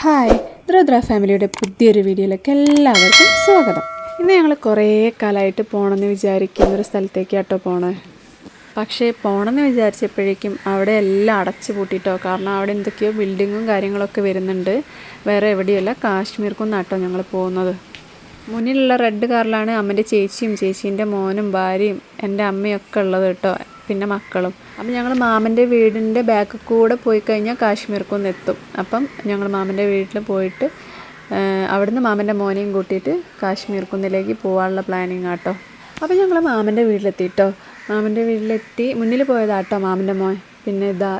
Hi, ദ്രുദ്ര ഫാമിലിയുടെ പുതിയൊരു വീഡിയോയിലേക്ക് എല്ലാവർക്കും സ്വാഗതം. ഇന്ന് ഞങ്ങൾ കുറേ കാലമായിട്ട് പോകണമെന്ന് വിചാരിക്കുന്നൊരു സ്ഥലത്തേക്ക് കേട്ടോ പോണേ. പക്ഷേ പോകണമെന്ന് വിചാരിച്ചപ്പോഴേക്കും അവിടെ എല്ലാം അടച്ചു പൂട്ടിയിട്ടോ. കാരണം അവിടെ എന്തൊക്കെയോ ബിൽഡിങ്ങും കാര്യങ്ങളൊക്കെ വരുന്നുണ്ട്. വേറെ എവിടെയല്ല, കാശ്മീർക്കൊന്നാട്ടോ ഞങ്ങൾ പോകുന്നത്. മുന്നിലുള്ള റെഡ് കാറിലാണ് അമ്മൻ്റെ ചേച്ചിയും ചേച്ചീൻ്റെ മോനും ഭാര്യയും എൻ്റെ അമ്മയൊക്കെ ഉള്ളത് കേട്ടോ, പിന്നെ മക്കളും. അപ്പം ഞങ്ങൾ മാമൻ്റെ വീടിൻ്റെ ബാക്കിൽ കൂടെ പോയി കഴിഞ്ഞാൽ കാശ്മീർക്കൊന്ന് എത്തും. അപ്പം ഞങ്ങൾ മാമൻ്റെ വീട്ടിൽ പോയിട്ട് അവിടുന്ന് മാമൻ്റെ മോനെയും കൂട്ടിയിട്ട് കാശ്മീർക്കുന്നിലേക്ക് പോകാനുള്ള പ്ലാനിങ് ആട്ടോ. അപ്പം ഞങ്ങൾ മാമൻ്റെ വീട്ടിലെത്തിയിട്ടോ. മാമൻ്റെ വീട്ടിലെത്തി മുന്നിൽ പോയതാട്ടോ മാമൻ്റെ മോൻ. പിന്നെ ഇതാ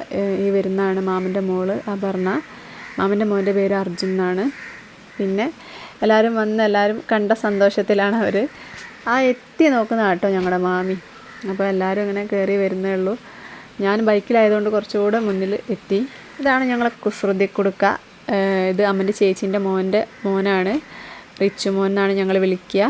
ഈ വരുന്നതാണ് മാമൻ്റെ മോള് അപർണ. മാമൻ്റെ മോൻ്റെ പേര് അർജുൻ എന്നാണ്. പിന്നെ എല്ലാവരും വന്ന് എല്ലാവരും കണ്ട സന്തോഷത്തിലാണ് അവർ. എത്തി നോക്കുന്ന കേട്ടോ ഞങ്ങളുടെ മാമി. അപ്പോൾ എല്ലാവരും ഇങ്ങനെ കയറി വരുന്നേ ഉള്ളൂ. ഞാൻ ബൈക്കിലായതുകൊണ്ട് കുറച്ചുകൂടെ മുന്നിൽ എത്തി. ഇതാണ് ഞങ്ങളെ കുസൃതി കൊടുക്ക. ഇത് അമ്മൻ്റെ ചേച്ചീൻ്റെ മോനാണ്, റിച്ചു മോൻ എന്നാണ് ഞങ്ങൾ വിളിക്കുക.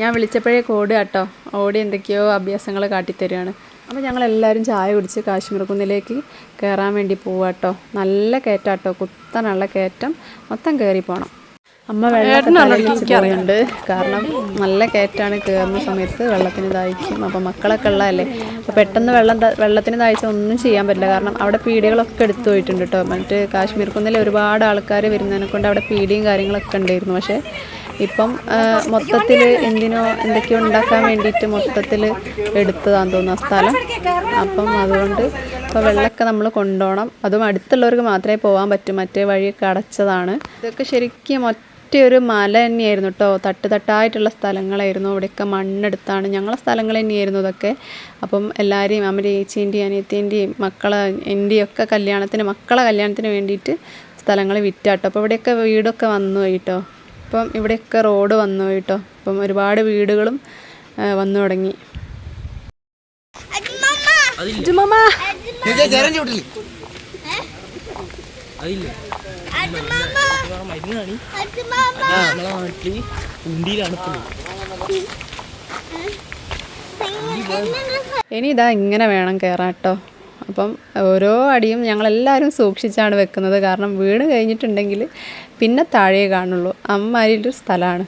ഞാൻ വിളിച്ചപ്പോഴേ ഓടുക കേട്ടോ. ഓടി എന്തൊക്കെയോ അഭ്യാസങ്ങൾ കാട്ടിത്തരികയാണ്. അപ്പോൾ ഞങ്ങളെല്ലാവരും ചായ കുടിച്ച് കാശ്മീർക്കുന്നിലേക്ക് കയറാൻ വേണ്ടി പോവുക കേട്ടോ. നല്ല കയറ്റാട്ടോ, കുത്തനുള്ള കയറ്റം, മൊത്തം കയറി പോകണം. അമ്മ വെള്ളത്തിനുണ്ട്, കാരണം നല്ല കയറ്റാണ്. കയറുന്ന സമയത്ത് വെള്ളത്തിന് ദാഹിക്കും. അപ്പം മക്കളൊക്കെ ഉള്ളതല്ലേ, അപ്പോൾ പെട്ടെന്ന് വെള്ളത്തിന് ദാഹിച്ചാൽ ഒന്നും ചെയ്യാൻ പറ്റില്ല. കാരണം അവിടെ പീടികളൊക്കെ എടുത്തു പോയിട്ടുണ്ട് കേട്ടോ. മറ്റ് കാശ്മീർക്കുന്നിൽ ഒരുപാട് ആൾക്കാർ വരുന്നതിനെ കൊണ്ട് അവിടെ പീടിയും കാര്യങ്ങളൊക്കെ ഉണ്ടായിരുന്നു. പക്ഷേ ഇപ്പം മൊത്തത്തിൽ എന്തൊക്കെയോ ഉണ്ടാക്കാൻ വേണ്ടിയിട്ട് മൊത്തത്തിൽ എടുത്തതാന്ന് തോന്നുന്നു ആ സ്ഥലം. അപ്പം അതുകൊണ്ട് ഇപ്പോൾ വെള്ളമൊക്കെ നമ്മൾ കൊണ്ടുപോകണം. അതും അടുത്തുള്ളവർക്ക് മാത്രമേ പോകാൻ പറ്റൂ, മറ്റേ വഴിയൊക്കെ അടച്ചതാണ്. ഇതൊക്കെ ശരിക്കും ഒരു മല തന്നെയായിരുന്നു കേട്ടോ. തട്ടായിട്ടുള്ള സ്ഥലങ്ങളായിരുന്നു. അവിടെയൊക്കെ മണ്ണെടുത്താണ് ഞങ്ങളെ സ്ഥലങ്ങൾ തന്നെയായിരുന്നു ഇതൊക്കെ. അപ്പം എല്ലാവരെയും അമ്മയുടെ ചേച്ചീൻ്റെയും അനിയത്തിൻ്റെയും മക്കളെ കല്യാണത്തിന് വേണ്ടിയിട്ട് സ്ഥലങ്ങൾ വിറ്റാട്ടോ. അപ്പോൾ ഇവിടെയൊക്കെ വീടൊക്കെ വന്നു പോയിട്ടോ. ഇപ്പം ഇവിടെയൊക്കെ റോഡ് വന്നു പോയിട്ടോ. ഇപ്പം ഒരുപാട് വീടുകളും വന്നു തുടങ്ങി. ഇനി ഇതാ ഇങ്ങനെ വേണം കയറാൻ കേട്ടോ. അപ്പം ഓരോ അടിയും ഞങ്ങളെല്ലാവരും സൂക്ഷിച്ചാണ് വെക്കുന്നത്. കാരണം വീട് കഴിഞ്ഞിട്ടുണ്ടെങ്കിൽ പിന്നെ താഴെ കാണുള്ളൂ. അമ്മാതിരി സ്ഥലമാണ്.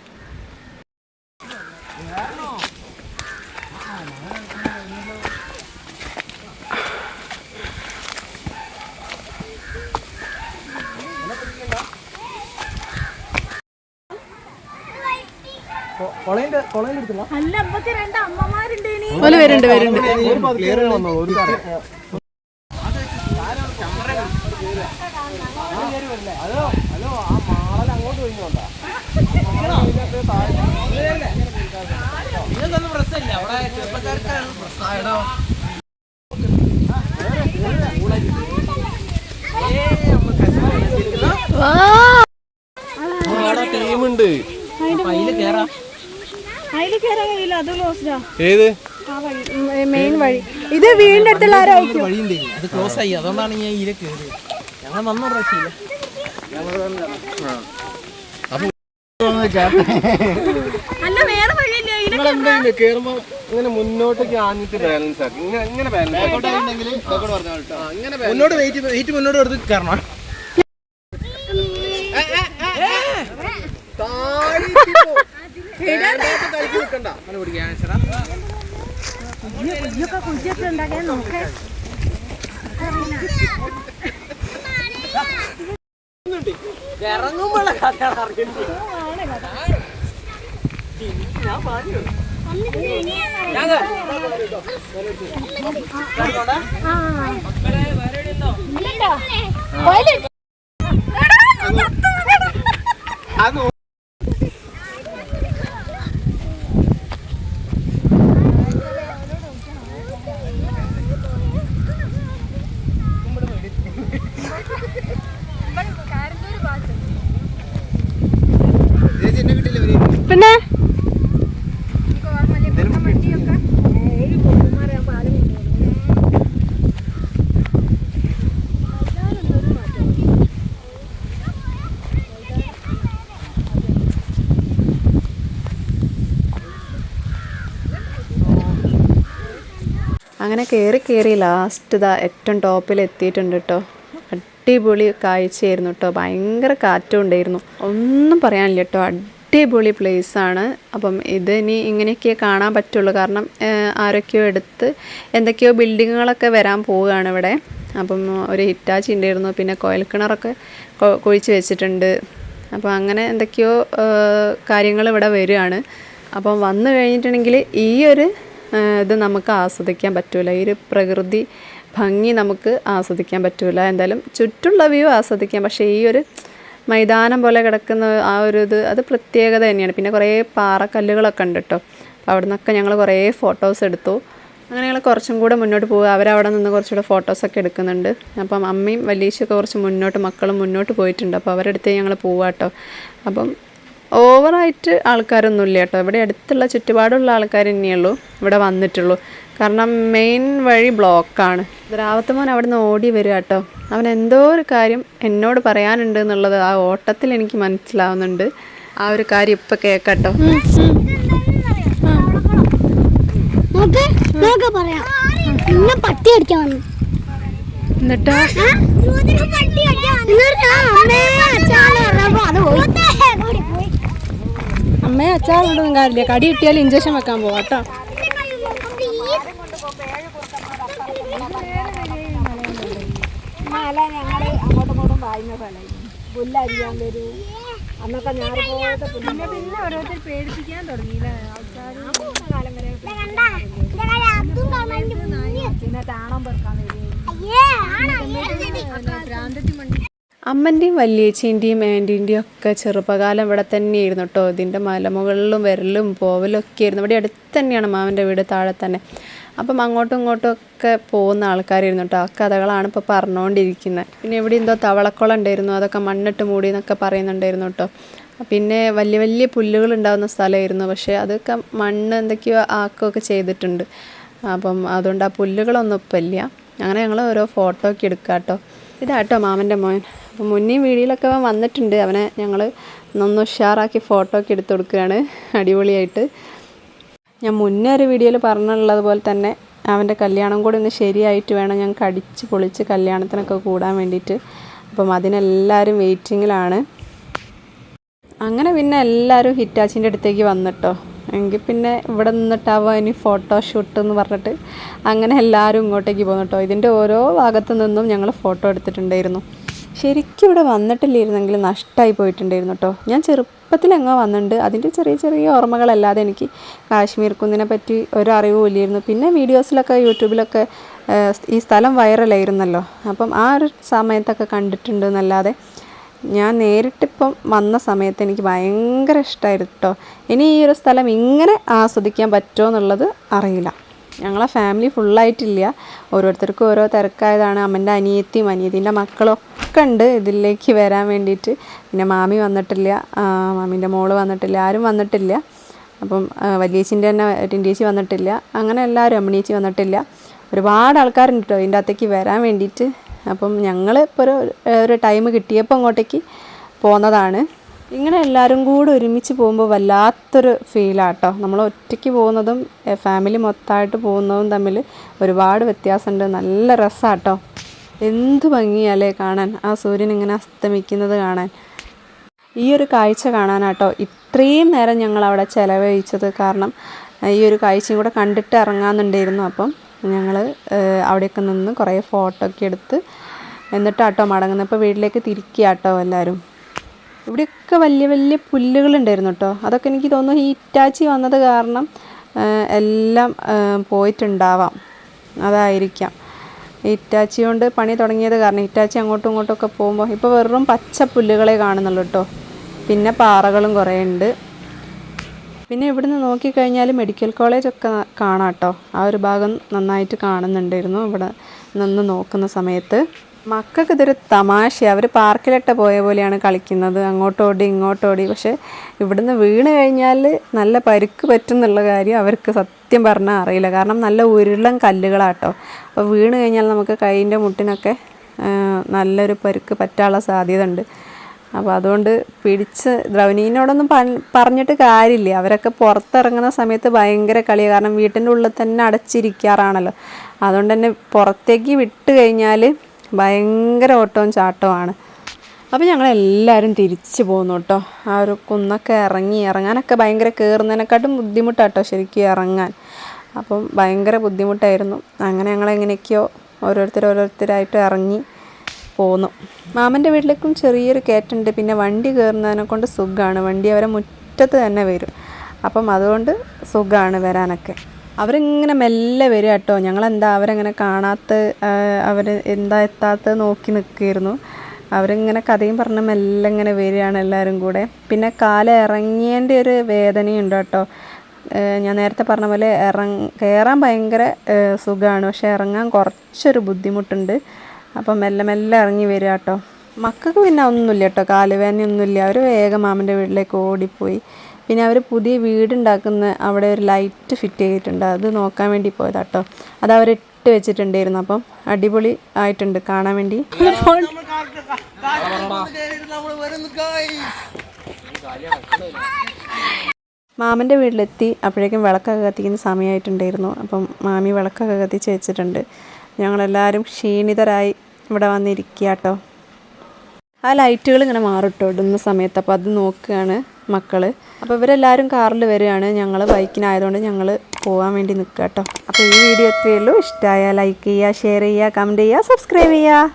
മെയിൻ വഴി ഇത് വീടിന്റെ അടുത്തുള്ള അത് ക്ലോസ് ആയി. അതുകൊണ്ടാണ് ഞാൻ ഇതിലെ കയറിയത്. ഞങ്ങൾ വന്നോ പ്രാവശ്യമില്ല. കേറുമ്പോ ഇങ്ങനെ മുന്നോട്ടേക്ക് ആഞ്ഞിട്ട് ബാലൻസ് ആക്കി ഇങ്ങനെ മുന്നോട്ട് വെയിറ്റ് മുന്നോട്ട് എടുത്ത് കയറണം. ഇറങ്ങുമ്പോഴുള്ള കഥയാണ് അറിയുന്നത്. പിന്നെ അങ്ങനെ കയറി ലാസ്റ്റ് ഇതാ ഏറ്റവും ടോപ്പിൽ എത്തിയിട്ടുണ്ട് കേട്ടോ. അടിപൊളി കാഴ്ചയായിരുന്നു കേട്ടോ. ഭയങ്കര കാറ്റും ഉണ്ടായിരുന്നു, ഒന്നും പറയാനില്ല കേട്ടോ. അടിപൊളി പ്ലേസാണ്. അപ്പം ഇതിനി ഇങ്ങനെയൊക്കെ കാണാൻ പറ്റുള്ളൂ, കാരണം ആരൊക്കെയോ എടുത്ത് എന്തൊക്കെയോ ബിൽഡിങ്ങുകളൊക്കെ വരാൻ പോവുകയാണ് ഇവിടെ. അപ്പം ഒരു ഹിറ്റാച്ചി ഉണ്ടായിരുന്നു, പിന്നെ കുഴൽക്കിണറൊക്കെ കുഴിച്ച് വെച്ചിട്ടുണ്ട്. അപ്പോൾ അങ്ങനെ എന്തൊക്കെയോ കാര്യങ്ങൾ ഇവിടെ വരികയാണ്. അപ്പം വന്നു കഴിഞ്ഞിട്ടുണ്ടെങ്കിൽ ഈ ഒരു ഇത് നമുക്ക് ആസ്വദിക്കാൻ പറ്റില്ല, ഈ ഒരു പ്രകൃതി ഭംഗി നമുക്ക് ആസ്വദിക്കാൻ പറ്റില്ല. എന്തായാലും ചുറ്റുള്ള വ്യൂ ആസ്വദിക്കാം, പക്ഷേ ഈ ഒരു മൈതാനം പോലെ കിടക്കുന്ന ആ ഒരു ഇത് അത് പ്രത്യേകത തന്നെയാണ്. പിന്നെ കുറേ പാറക്കല്ലുകളൊക്കെ ഉണ്ട് കേട്ടോ. അപ്പോൾ അവിടെ നിന്നൊക്കെ ഞങ്ങൾ കുറേ ഫോട്ടോസ് എടുത്തു. അങ്ങനെ ഞങ്ങൾ കുറച്ചും കൂടെ മുന്നോട്ട് പോകുക. അവരവിടെ നിന്ന് കുറച്ചുകൂടെ ഫോട്ടോസൊക്കെ എടുക്കുന്നുണ്ട്. അപ്പം അമ്മയും വലിയശൊക്കെ കുറച്ച് മുന്നോട്ട്, മക്കളും മുന്നോട്ട് പോയിട്ടുണ്ട്. അപ്പോൾ അവരുടെ അടുത്ത് ഞങ്ങൾ പോവാം കേട്ടോ. അപ്പം ഓവറായിട്ട് ആൾക്കാരൊന്നുമില്ല കേട്ടോ. ഇവിടെ അടുത്തുള്ള ചുറ്റുപാടുള്ള ആൾക്കാർ തന്നെയുള്ളൂ ഇവിടെ വന്നിട്ടുള്ളൂ, കാരണം മെയിൻ വഴി ബ്ലോക്കാണ്. ദ്രാവത്തമോൻ അവിടെ നിന്ന് ഓടി വരിക കേട്ടോ. അവൻ എന്തോ ഒരു കാര്യം എന്നോട് പറയാനുണ്ട് എന്നുള്ളത് ആ ഓട്ടത്തിൽ എനിക്ക് മനസ്സിലാവുന്നുണ്ട്. ആ ഒരു കാര്യം ഇപ്പം കേൾക്കട്ടോ. എന്നിട്ടോ അമ്മയെ അച്ചാറിടൊന്നും കാര്യമില്ല, കടി കിട്ടിയാൽ ഇഞ്ചക്ഷൻ വെക്കാൻ പോവാ കേട്ടോ. മല ഞങ്ങള് അങ്ങോട്ടും ഇങ്ങോട്ടും പായുന്ന സ്ഥലം, പുല്ലരിയാൻ വരൂ അന്നൊക്കെ ഞാൻ പിന്നെ ഓരോരുത്തർ പേടിപ്പിക്കാൻ തുടങ്ങിയില്ലേ ആൾക്കാർ. കാലം വരെ പിന്നെ ചാണം പെറുക്കാൻ വരും. അമ്മൻ്റെയും വല്യേച്ചീൻ്റെയും ആൻറ്റീൻ്റെയും ഒക്കെ ചെറുപ്പകാലം ഇവിടെ തന്നെയായിരുന്നു കേട്ടോ. ഇതിൻ്റെ മലമുകളിലും വരലും പോവലും ഒക്കെ ആയിരുന്നു. ഇവിടെ അടുത്ത് തന്നെയാണ് മാമൻ്റെ വീട്, താഴെ തന്നെ. അപ്പം അങ്ങോട്ടും ഇങ്ങോട്ടും ഒക്കെ പോകുന്ന ആൾക്കാരായിരുന്നു കേട്ടോ. ആ കഥകളാണ് ഇപ്പോൾ പറഞ്ഞുകൊണ്ടിരിക്കുന്നത്. പിന്നെ ഇവിടെ എന്തോ തവളക്കുളം ഉണ്ടായിരുന്നു, അതൊക്കെ മണ്ണിട്ട് മൂടി എന്നൊക്കെ പറയുന്നുണ്ടായിരുന്നു കേട്ടോ. പിന്നെ വലിയ വലിയ പുല്ലുകൾ ഉണ്ടാകുന്ന സ്ഥലമായിരുന്നു, പക്ഷേ അതൊക്കെ മണ്ണ് എന്തൊക്കെയോ ആക്കുകയൊക്കെ ചെയ്തിട്ടുണ്ട്. അപ്പം അതുകൊണ്ട് ആ പുല്ലുകളൊന്നും ഇപ്പം ഇല്ല. അങ്ങനെ ഞങ്ങൾ ഓരോ ഫോട്ടോ ഒക്കെ എടുക്കുക കേട്ടോ. ഇതാട്ടോ മാമൻ്റെ മോൻ. അപ്പോൾ മുന്നേ വീഡിയോയിലൊക്കെ അവൻ വന്നിട്ടുണ്ട്. അവനെ ഞങ്ങൾ ഒന്ന് ഉഷാറാക്കി ഫോട്ടോ ഒക്കെ എടുത്ത് കൊടുക്കുകയാണ് അടിപൊളിയായിട്ട്. ഞാൻ മുന്നേ ഒരു വീഡിയോയിൽ പറഞ്ഞുള്ളതുപോലെ തന്നെ അവൻ്റെ കല്യാണം കൂടി ഒന്ന് ശരിയായിട്ട് വേണം ഞങ്ങൾക്ക് അടിച്ച് പൊളിച്ച് കല്യാണത്തിനൊക്കെ കൂടാൻ വേണ്ടിയിട്ട്. അപ്പം അതിനെല്ലാവരും വെയിറ്റിങ്ങിലാണ്. അങ്ങനെ പിന്നെ എല്ലാവരും ഹിറ്റാച്ചിൻ്റെ അടുത്തേക്ക് വന്നിട്ടോ. എങ്കിൽ പിന്നെ ഇവിടെ നിന്നിട്ടാവുക ഇനി ഫോട്ടോഷൂട്ട് എന്ന് പറഞ്ഞിട്ട് അങ്ങനെ എല്ലാവരും ഇങ്ങോട്ടേക്ക് പോകുന്നു കേട്ടോ. ഇതിൻ്റെ ഓരോ ഭാഗത്തു നിന്നും ഞങ്ങൾ ഫോട്ടോ എടുത്തിട്ടുണ്ടായിരുന്നു. ശരിക്കും ഇവിടെ വന്നിട്ടില്ലായിരുന്നെങ്കിൽ നഷ്ടമായി പോയിട്ടുണ്ടായിരുന്നു കേട്ടോ. ഞാൻ ചെറുപ്പത്തിലെങ്ങോ വന്നിട്ടുണ്ട്, അതിൻ്റെ ചെറിയ ചെറിയ ഓർമ്മകളല്ലാതെ എനിക്ക് കാശ്മീർ കുന്നിനെ പറ്റി ഒരറിവും ഇല്ലായിരുന്നു. പിന്നെ വീഡിയോസിലൊക്കെ യൂട്യൂബിലൊക്കെ ഈ സ്ഥലം വൈറലായിരുന്നല്ലോ, അപ്പം ആ ഒരു സമയത്തൊക്കെ കണ്ടിട്ടുണ്ട് എന്നല്ലാതെ ഞാൻ നേരിട്ടിപ്പം വന്ന സമയത്ത് എനിക്ക് ഭയങ്കര ഇഷ്ടമായിരുന്നു കേട്ടോ. ഇനി ഈ ഒരു സ്ഥലം ഇങ്ങനെ ആസ്വദിക്കാൻ പറ്റുമോ എന്നുള്ളത് അറിയില്ല. ഞങ്ങളെ ഫാമിലി ഫുള്ളായിട്ടില്ല, ഓരോരുത്തർക്കും ഓരോ തിരക്കായതാണ്. അമ്മൻ്റെ അനിയത്തീൻ്റെ മക്കളൊക്കെ ഉണ്ട് ഇതിലേക്ക് വരാൻ വേണ്ടിയിട്ട്. പിന്നെ മാമി വന്നിട്ടില്ല, മാമീൻ്റെ മോള് വന്നിട്ടില്ല, ആരും വന്നിട്ടില്ല. അപ്പം വലിയേച്ചിൻ്റെ തന്നെ ടിൻറ്റേച്ചി വന്നിട്ടില്ല, അങ്ങനെ എല്ലാവരും അമ്മണീച്ചി വന്നിട്ടില്ല. ഒരുപാട് ആൾക്കാരുണ്ട് കേട്ടോ ഇതിൻ്റെ അകത്തേക്ക് വരാൻ വേണ്ടിയിട്ട്. അപ്പം ഞങ്ങൾ ഇപ്പോൾ ഒരു ടൈം കിട്ടിയപ്പോൾ അങ്ങോട്ടേക്ക് പോകുന്നതാണ്. ഇങ്ങനെ എല്ലാവരും കൂടെ ഒരുമിച്ച് പോകുമ്പോൾ വല്ലാത്തൊരു ഫീലാട്ടോ. നമ്മൾ ഒറ്റയ്ക്ക് പോകുന്നതും ഫാമിലി മൊത്തമായിട്ട് പോകുന്നതും തമ്മിൽ ഒരുപാട് വ്യത്യാസമുണ്ട്. നല്ല രസമാട്ടോ, എന്ത് ഭംഗിയല്ലേ കാണാൻ, ആ സൂര്യൻ ഇങ്ങനെ അസ്തമിക്കുന്നത് കാണാൻ. ഈ ഒരു കാഴ്ച കാണാനാട്ടോ ഇത്രയും നേരം ഞങ്ങൾ അവിടെ ചിലവഴിച്ചത്. കാരണം ഈ ഒരു കാഴ്ചയും കൂടെ കണ്ടിട്ട് ഇറങ്ങാമെന്നുണ്ടായിരുന്നു. അപ്പം ഞങ്ങൾ അവിടെയൊക്കെ നിന്ന് കുറേ ഫോട്ടോ ഒക്കെ എടുത്ത് എന്നിട്ടാട്ടോ മടങ്ങുന്നത്. ഇപ്പോൾ വീട്ടിലേക്ക് തിരിക്കുകയാട്ടോ എല്ലാവരും. ഇവിടെയൊക്കെ വലിയ വലിയ പുല്ലുകളുണ്ടായിരുന്നു കേട്ടോ. അതൊക്കെ എനിക്ക് തോന്നുന്നു ഹിറ്റാച്ചി വന്നത് കാരണം എല്ലാം പോയിട്ടുണ്ടാവാം, അതായിരിക്കാം. ഹിറ്റാച്ചി കൊണ്ട് പണി തുടങ്ങിയത് കാരണം ഹിറ്റാച്ചി അങ്ങോട്ടും ഇങ്ങോട്ടുമൊക്കെ പോകുമ്പോൾ ഇപ്പോൾ വെറും പച്ച പുല്ലുകളെ കാണുന്നുള്ളൂ കേട്ടോ. പിന്നെ പാറകളും കുറേ ഉണ്ട്. പിന്നെ ഇവിടുന്ന് നോക്കിക്കഴിഞ്ഞാൽ മെഡിക്കൽ കോളേജൊക്കെ കാണാം കേട്ടോ. ആ ഒരു ഭാഗം നന്നായിട്ട് കാണുന്നുണ്ടായിരുന്നു ഇവിടെ നിന്ന് നോക്കുന്ന സമയത്ത്. മക്കൾക്ക് ഇതൊരു തമാശ, അവർ പാർക്കിലിട്ട് പോയ പോലെയാണ് കളിക്കുന്നത്, അങ്ങോട്ടോടി ഇങ്ങോട്ടോടി. പക്ഷേ ഇവിടുന്ന് വീണ് കഴിഞ്ഞാൽ നല്ല പരുക്ക് പറ്റും എന്നുള്ള കാര്യം അവർക്ക് സത്യം പറഞ്ഞാൽ അറിയില്ല. കാരണം നല്ല ഉരുളൻ കല്ലുകളാട്ടോ. അപ്പോൾ വീണ് കഴിഞ്ഞാൽ നമുക്ക് കൈയിൻ്റെ മുട്ടിനൊക്കെ നല്ലൊരു പരുക്ക് പറ്റാനുള്ള സാധ്യത ഉണ്ട്. അപ്പോൾ അതുകൊണ്ട് പിടിച്ച് ദ്രവനീനോടൊന്നും പറഞ്ഞിട്ട് കാര്യമില്ല. അവരൊക്കെ പുറത്തിറങ്ങുന്ന സമയത്ത് ഭയങ്കര കളിയാണ്. കാരണം വീട്ടിൻ്റെ ഉള്ളിൽ തന്നെ അടച്ചിരിക്കാറാണല്ലോ. അതുകൊണ്ട് തന്നെ പുറത്തേക്ക് വിട്ട് കഴിഞ്ഞാൽ ഭയങ്കര ഓട്ടവും ചാട്ടവുമാണ്. അപ്പോൾ ഞങ്ങളെല്ലാവരും തിരിച്ചു പോന്നു കേട്ടോ. ആ ഒരു കുന്നൊക്കെ ഇറങ്ങാനൊക്കെ ഭയങ്കര കയറുന്നതിനെക്കാട്ടും ബുദ്ധിമുട്ടാട്ടോ ശരിക്കും ഇറങ്ങാൻ. അപ്പം ഭയങ്കര ബുദ്ധിമുട്ടായിരുന്നു. അങ്ങനെ ഞങ്ങളെങ്ങനെയൊക്കെയോ ഓരോരുത്തരായിട്ട് ഇറങ്ങി പോന്നു. മാമൻ്റെ വീട്ടിലേക്കും ചെറിയൊരു കയറ്റുണ്ട്. പിന്നെ വണ്ടി കയറുന്നതിനെ കൊണ്ട് സുഖമാണ്. വണ്ടി അവരെ മുറ്റത്ത് തന്നെ വരും. അപ്പം അതുകൊണ്ട് സുഖമാണ് വരാനൊക്കെ. അവരിങ്ങനെ മെല്ലെ വരിക കേട്ടോ. ഞങ്ങളെന്താ അവരങ്ങനെ കാണാത്ത, അവർ എന്താ എത്താത്തത് നോക്കി നിൽക്കുകയായിരുന്നു. അവരിങ്ങനെ കഥയും പറഞ്ഞ് മെല്ലെ ഇങ്ങനെ വരികയാണ് എല്ലാവരും കൂടെ. പിന്നെ ഇറങ്ങിയതിൻ്റെ ഒരു വേദനയുണ്ട് കേട്ടോ. ഞാൻ നേരത്തെ പറഞ്ഞ പോലെ കയറാൻ ഭയങ്കര സുഖമാണ്, പക്ഷേ ഇറങ്ങാൻ കുറച്ചൊരു ബുദ്ധിമുട്ടുണ്ട്. അപ്പം മെല്ലെ ഇറങ്ങി വരിക കേട്ടോ. മക്കൾക്ക് പിന്നെ ഒന്നുമില്ല കേട്ടോ, കാലുവേദനയൊന്നുമില്ല. അവർ വേഗം മാമൻ്റെ വീട്ടിലേക്ക് ഓടിപ്പോയി. പിന്നെ അവർ പുതിയ വീടുണ്ടാക്കുന്ന അവിടെ ഒരു ലൈറ്റ് ഫിറ്റ് ചെയ്തിട്ടുണ്ട്, അത് നോക്കാൻ വേണ്ടി പോയതാട്ടോ. അത് അവരിട്ട് വെച്ചിട്ടുണ്ടായിരുന്നു. അപ്പം അടിപൊളി ആയിട്ടുണ്ട് കാണാൻ വേണ്ടി. മാമൻ്റെ വീട്ടിലെത്തി. അപ്പോഴേക്കും വിളക്കൊക്കെ കത്തിക്കുന്ന സമയമായിട്ടുണ്ടായിരുന്നു. അപ്പം മാമി വിളക്കൊക്കെ കത്തിച്ച് വെച്ചിട്ടുണ്ട്. ഞങ്ങളെല്ലാവരും ക്ഷീണിതരായി ഇവിടെ വന്നിരിക്കുക കേട്ടോ. ആ ലൈറ്റുകൾ ഇങ്ങനെ മാറിട്ടോ ഇടുന്ന സമയത്ത്. അപ്പോൾ അത് നോക്കുകയാണ് മക്കൾ. അപ്പോൾ ഇവരെല്ലാവരും കാറിൽ വരികയാണ്. ഞങ്ങൾ ബൈക്കിനായതുകൊണ്ട് ഞങ്ങൾ പോകാൻ വേണ്ടി നിൽക്കുക കേട്ടോ. അപ്പോൾ ഈ വീഡിയോ ഇത്രയേ ഉള്ളൂ. ഇഷ്ടമായാൽ ലൈക്ക് ചെയ്യുക, ഷെയർ ചെയ്യുക, കമൻറ്റ് ചെയ്യുക, സബ്സ്ക്രൈബ് ചെയ്യുക.